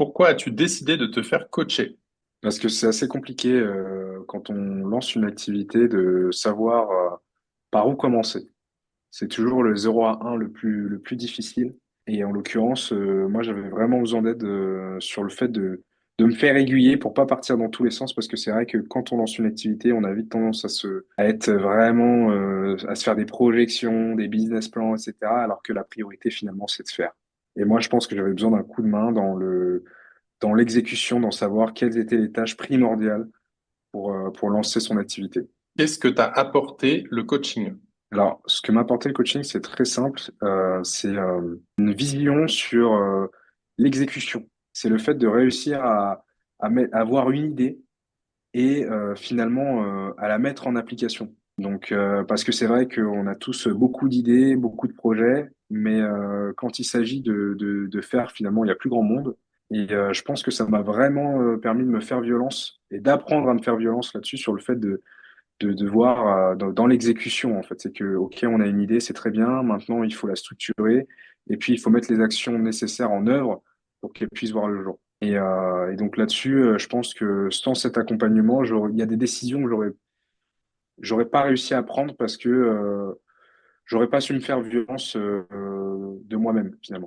Pourquoi as-tu décidé de te faire coacher? Parce que c'est assez compliqué quand on lance une activité de savoir par où commencer. C'est toujours le 0 à 1 le plus difficile. Et en l'occurrence, moi, j'avais vraiment besoin d'aide sur le fait de me faire aiguiller pour pas partir dans tous les sens. Parce que c'est vrai que quand on lance une activité, on a vite tendance à être vraiment, à se faire des projections, des business plans, etc. Alors que la priorité, finalement, c'est de faire. Et moi, je pense que j'avais besoin d'un coup de main dans l'exécution, dans savoir quelles étaient les tâches primordiales pour lancer son activité. Qu'est-ce que t'a apporté le coaching? Alors, ce que m'a apporté le coaching, c'est très simple. C'est une vision sur l'exécution. C'est le fait de réussir à avoir une idée et finalement à la mettre en application. Donc, parce que c'est vrai qu'on a tous beaucoup d'idées, beaucoup de projets, mais quand il s'agit de faire, finalement, il n'y a plus grand monde. Et je pense que ça m'a vraiment permis de me faire violence et d'apprendre à me faire violence là-dessus sur le fait de voir dans l'exécution, en fait. C'est que, OK, on a une idée, c'est très bien. Maintenant, il faut la structurer et puis il faut mettre les actions nécessaires en œuvre pour qu'elle puisse voir le jour. Et donc là-dessus, je pense que sans cet accompagnement, il y a des décisions que j'aurais pas réussi à prendre parce que j'aurais pas su me faire violence de moi-même, finalement.